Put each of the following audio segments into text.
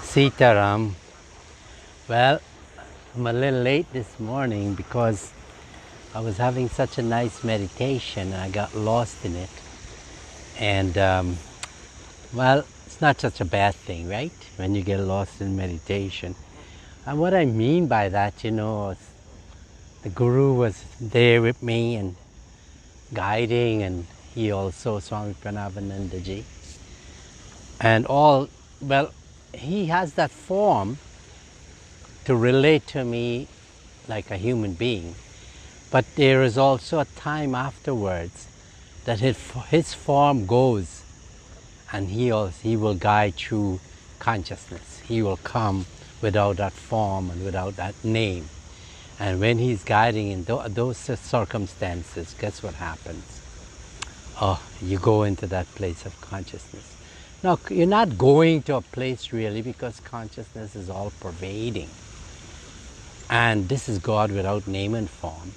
Sitaram. Well, I'm a little late this morning because I was having such a nice meditation and I got lost in it. And well, it's not such a bad thing, right? When you get lost in meditation. And what I mean by that, the Guru was there with me and guiding, and he also, Swami Parameshananda ji. And he has that form to relate to me like a human being. But there is also a time afterwards that his form goes, and he will guide through consciousness. He will come without that form and without that name. And when he's guiding in those circumstances, guess what happens? Oh, you go into that place of consciousness. Now, you're not going to a place really, because consciousness is all pervading. And this is God without name and form.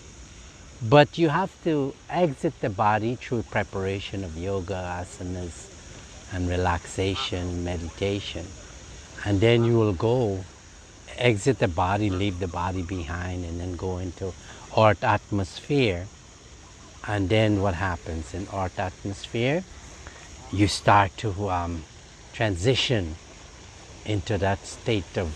But you have to exit the body through preparation of yoga, asanas, and relaxation, meditation. And then you will go, exit the body, leave the body behind, and then go into earth atmosphere. And then what happens in earth atmosphere? You start to transition into that state of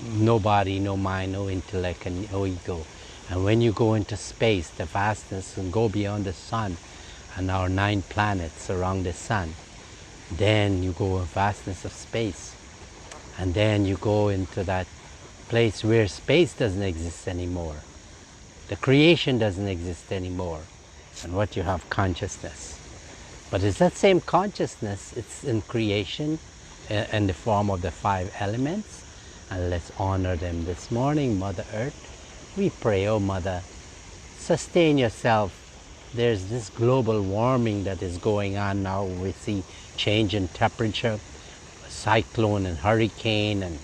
no body, no mind, no intellect, and no ego. And when you go into space, the vastness, and go beyond the sun and our 9 planets around the sun, then you go in vastness of space. And then you go into that place where space doesn't exist anymore. The creation doesn't exist anymore. And what you have, consciousness. But it's that same consciousness, it's in creation in the form of the 5 elements. And let's honor them this morning. Mother Earth, we pray, oh Mother, sustain yourself. There's this global warming that is going on now. We see change in temperature, cyclone and hurricane, and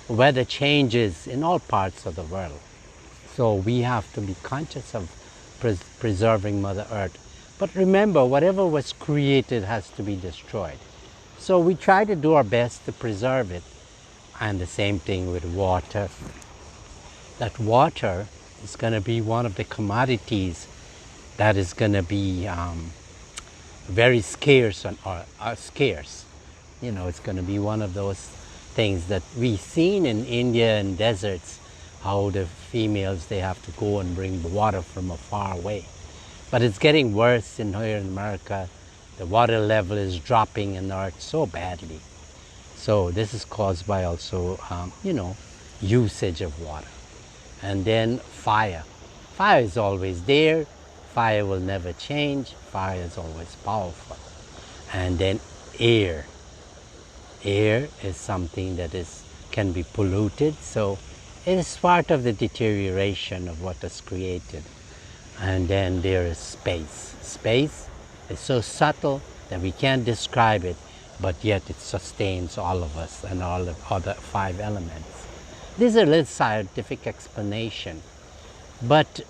weather changes in all parts of the world. So we have to be conscious of preserving Mother Earth. But remember, whatever was created has to be destroyed. So we try to do our best to preserve it. And the same thing with water. That water is going to be one of the commodities that is going to be very scarce or scarce. It's going to be one of those things that we've seen in India and deserts, how the females, they have to go and bring the water from far away. But it's getting worse here in America. The water level is dropping in the earth so badly. So this is caused by also, usage of water. And then fire. Fire is always there. Fire will never change. Fire is always powerful. And then air. Air is something that can be polluted. So it is part of the deterioration of what is created. And then there is space. Space is so subtle that we can't describe it, but yet it sustains all of us and all the other 5 elements. This is a little scientific explanation, but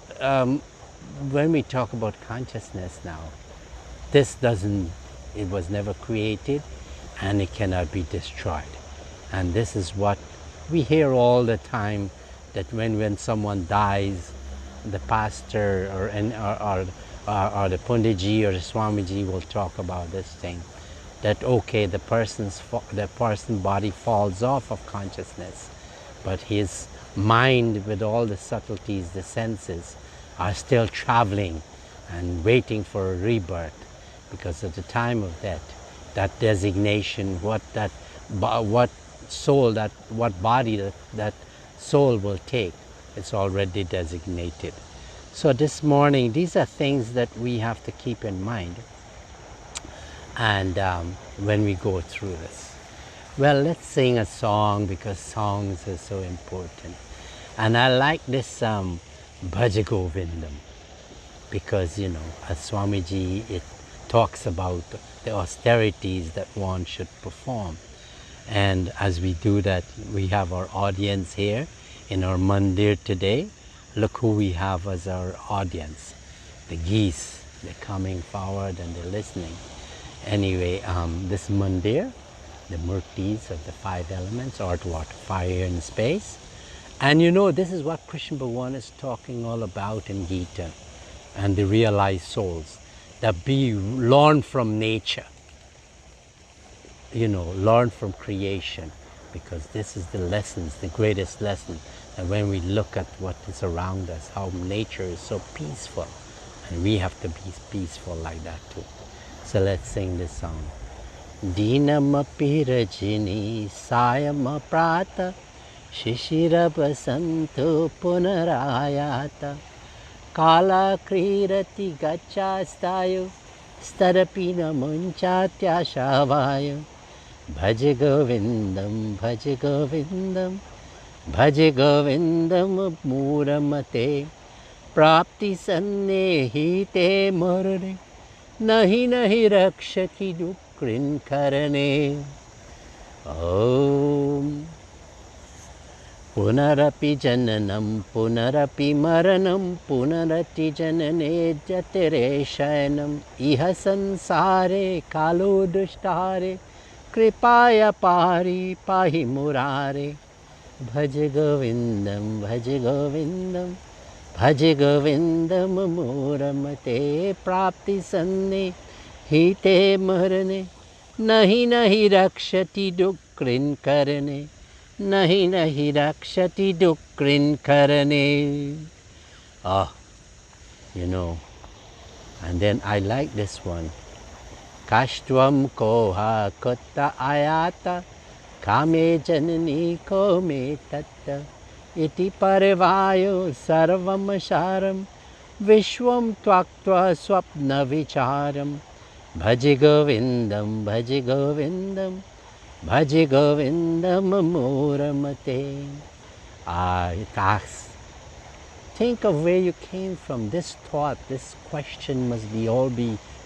when we talk about consciousness now, it was never created and it cannot be destroyed. And this is what we hear all the time, that when someone dies, the pastor or the Punditji or the Swamiji will talk about this thing. That okay, the person's body falls off of consciousness, but his mind, with all the subtleties, the senses, are still traveling and waiting for a rebirth, because at the time of death, that designation, what body that soul will take, it's already designated. So this morning, these are things that we have to keep in mind. And when we go through this, well, let's sing a song, because songs are so important. And I like this Bhaja Govindam, because as Swamiji, it talks about the austerities that one should perform. And as we do that, we have our audience here in our mandir today. Look who we have as our audience. The geese, they're coming forward and they're listening. Anyway, this mandir the murtis of the 5 elements, earth, water, fire, air, and space. And you know, this is what Krishna Bhagavan is talking all about in Gita, and the realized souls, that learn from nature, you know, learn from creation, because this is the lessons, the greatest lesson. And when we look at what is around us, how nature is so peaceful, and we have to be peaceful like that too. So let's sing this song. Dinamapi rajini sayama prata shishira basanto punarayata kala krirati gachastayo starapina munchatyashavayo bhaja govindam bhaja govindam bhaja govindam muramate prapti sannehite marane nahi nahi rakshati dukrin karane. Om Punarapi jananam punarapi maranam punarati janane jatire shayanam iha sansare kalo dushtare kripaya pari pahi murare bhaja govindam bhaja govindam bhaja govindam muramate prapti sanne hite marane nahi nahi rakshati dukrin karane nahi nahi rakshati dukrin karane. Ah, you know, and then I like this one. Kashtvam koha kotta ayata kame janani ko me tatta iti parvayo sarvam sharam vishwam tvaktva swapna vicharam bhaji govindam bhaji govindam bhaji govindam muramate. It asks, think of where you came from. This thought, this question must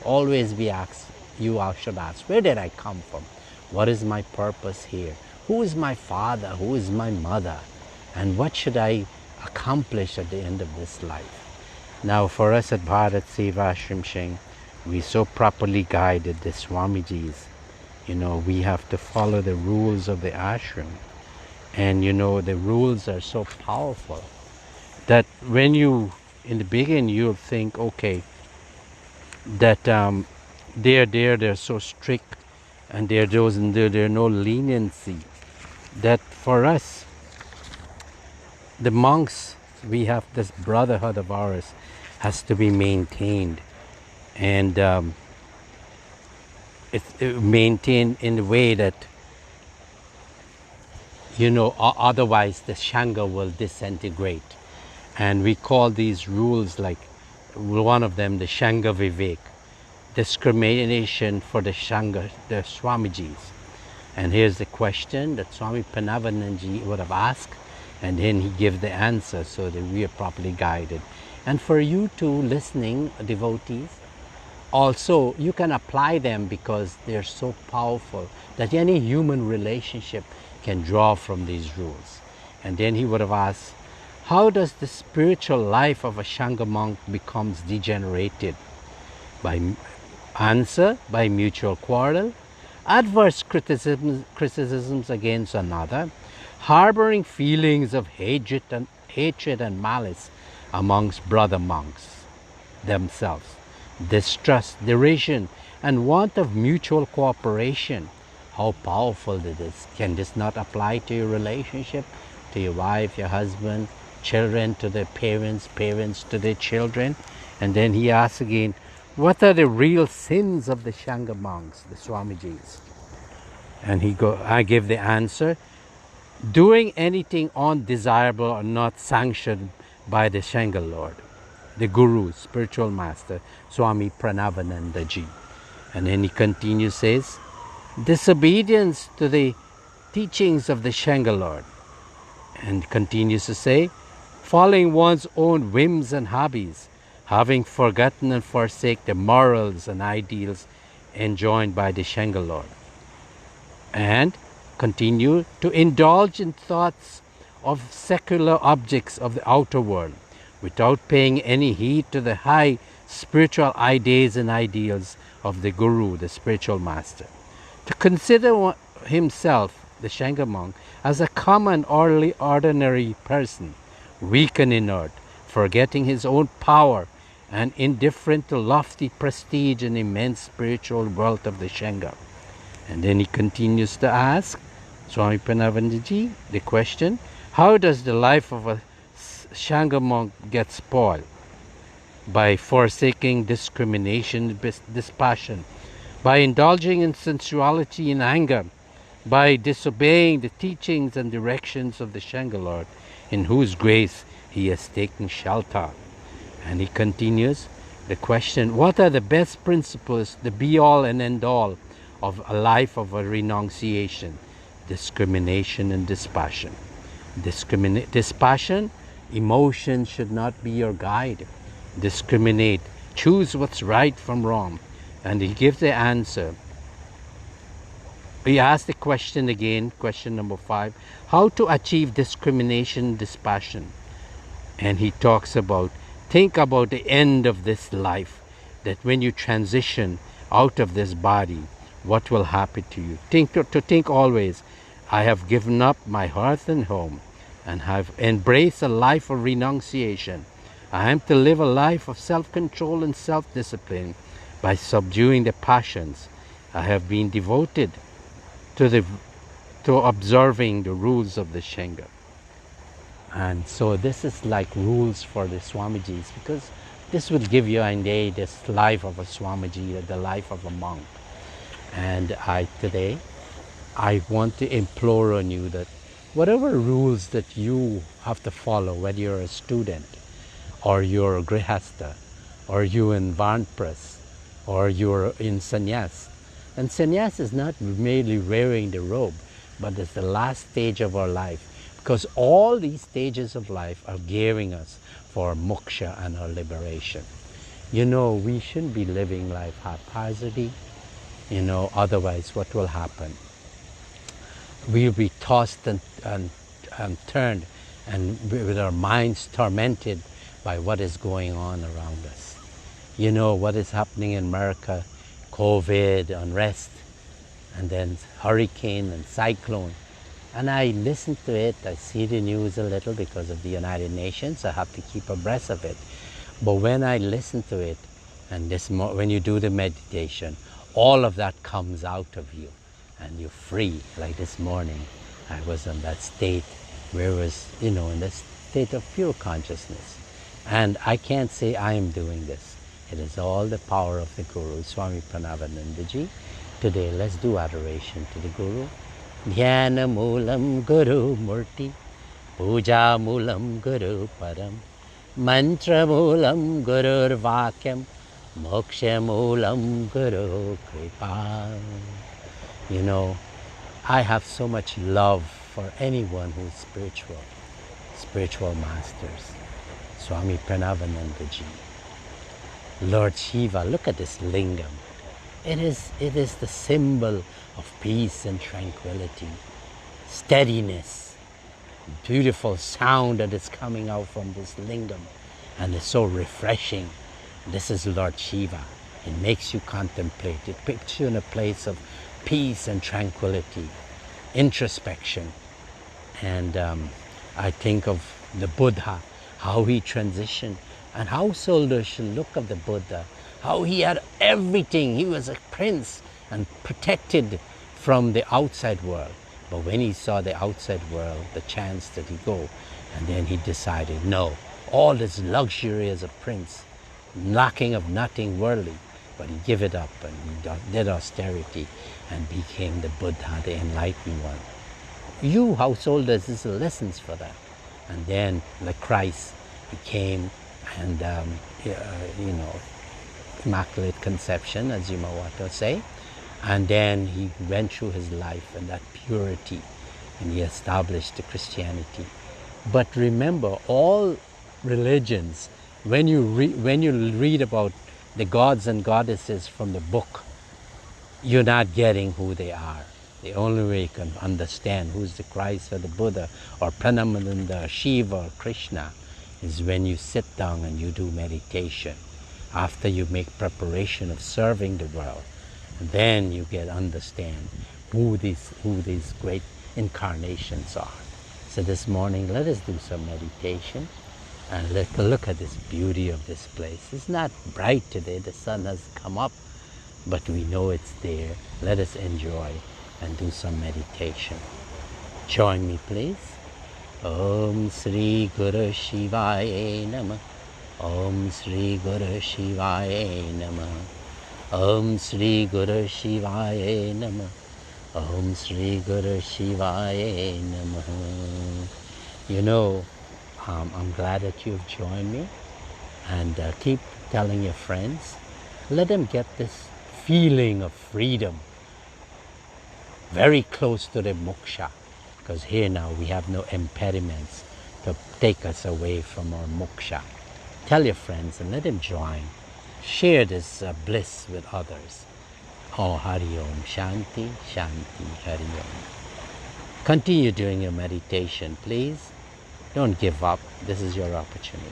always be asked. You should ask, where did I come from? What is my purpose here? Who is my father? Who is my mother? And what should I accomplish at the end of this life? Now for us at BHARAT SEVASHRAM, we so properly guided the Swamijis. You know, we have to follow the rules of the ashram. And you know, the rules are so powerful that when you, in the beginning, you'll think, okay, that they're so strict, and there's no leniency. That for us, the monks, we have this brotherhood of ours has to be maintained, and it's maintained in a way that, you know, otherwise the Sangha will disintegrate. And we call these rules, like one of them, the Sangha Vivek, discrimination for the Sangha, the Swamijis. And here's the question that Swami Parameshananda would have asked, and then he gave the answer so that we are properly guided. And for you too, listening devotees, also you can apply them, because they're so powerful that any human relationship can draw from these rules. And then he would have asked, how does the spiritual life of a Sangha monk becomes degenerated? By answer, by mutual quarrel, adverse criticisms against another, harboring feelings of hatred and malice amongst brother monks themselves, distrust, derision, and want of mutual cooperation. How powerful it is. Can this not apply to your relationship, to your wife, your husband, children to their parents, parents to their children? And then he asks again, what are the real sins of the Sangha monks, the Swamijis? And I give the answer, doing anything undesirable or not sanctioned by the Sangha Lord, the Guru, spiritual master, Swami Parameshananda ji. And then he continues, says, disobedience to the teachings of the Sangha Lord. And continues to say, following one's own whims and hobbies, having forgotten and forsake the morals and ideals enjoined by the Sangha Lord. And continue to indulge in thoughts of secular objects of the outer world, without paying any heed to the high spiritual ideas and ideals of the Guru, the spiritual master. To consider himself, the Shanga monk, as a common ordinary person, weak and inert, forgetting his own power and indifferent to lofty prestige and immense spiritual wealth of the Shanga. And then he continues to ask Swami Parameshananda the question, how does the life of a Shanga monk get spoiled? By forsaking discrimination, dispassion, by indulging in sensuality and anger, by disobeying the teachings and directions of the Shanga Lord, in whose grace he has taken shelter. And he continues the question, what are the best principles, the be-all and end-all of a life of a renunciation? Discrimination and dispassion. Dispassion, emotion should not be your guide. Discriminate, choose what's right from wrong. And he gives the answer. He asks the question again, question number 5, how to achieve discrimination, dispassion. And he talks about, think about the end of this life, that when you transition out of this body, what will happen to you? Think always, I have given up my hearth and home and have embraced a life of renunciation. I am to live a life of self-control and self-discipline by subduing the passions. I have been devoted to observing the rules of the Shanga. And so this is like rules for the Swamijis, because this will give you an idea this life of a Swamiji, the life of a monk. And today I want to implore on you that whatever rules that you have to follow, whether you're a student or you're a grihastha or you're in Vanpras or you're in sannyas. And sannyas is not merely wearing the robe, but it's the last stage of our life. Because all these stages of life are gearing us for moksha and our liberation. You know, we shouldn't be living life haphazardly. You know, otherwise what will happen? We'll be tossed and turned, and with our minds tormented by what is going on around us. You know what is happening in America, COVID, unrest, and then hurricane and cyclone. And I listen to it, I see the news a little because of the United Nations, I have to keep abreast of it. But when I listen to it, and when you do the meditation, all of that comes out of you, and you're free. Like this morning, I was in that state where I was, you know, in this state of pure consciousness. And I can't say I am doing this. It is all the power of the Guru, Swami Parameshananda. Today, let's do adoration to the Guru. Dhyana Moolam Guru Murti, Puja Moolam Guru Param, Mantra Moolam Guru Vakyam, Moksha Moolam Guru Kripa. You know, I have so much love for anyone who is spiritual masters. Swami Parameshananda, Lord Shiva, look at this lingam. It is the symbol of peace and tranquility, steadiness, beautiful sound that is coming out from this lingam, and it's so refreshing. This is Lord Shiva. It makes you contemplate. It puts you in a place of peace and tranquility, introspection. And I think of the Buddha, how he transitioned, and how soldiers should look at the Buddha, how he had everything. He was a prince and protected from the outside world. But when he saw the outside world, the chance that he go, and then he decided, no, all this luxury as a prince, lacking of nothing worldly, but he gave it up and he did austerity and became the Buddha, the enlightened one. You householders, this is lessons for that. And then the Christ, he came and, you know, Immaculate Conception, as you might want to say. And then he went through his life in that purity, and he established the Christianity. But remember, all religions, when you read about the gods and goddesses from the book, you're not getting who they are. The only way you can understand who's the Christ or the Buddha or Parameshananda, Shiva or Krishna is when you sit down and you do meditation. After you make preparation of serving the world, then you get understand who these great incarnations are. So this morning, let us do some meditation and let's look at this beauty of this place. It's not bright today, the sun has come up, but we know it's there. Let us enjoy and do some meditation. Join me, please. Om Sri Guru Shivaya Namah. Om Sri Guru Shivaya Namah. Om Sri Guru Shivaya Namah. Om Sri Guru Shivaya Namah. You know, I'm glad that you've joined me, and keep telling your friends. Let them get this feeling of freedom, very close to the moksha, because here now we have no impediments to take us away from our moksha. Tell your friends and let them join. Share this bliss with others. Oh, Hari Om, Shanti, Shanti, Hari Om. Continue doing your meditation, please. Don't give up. This is your opportunity.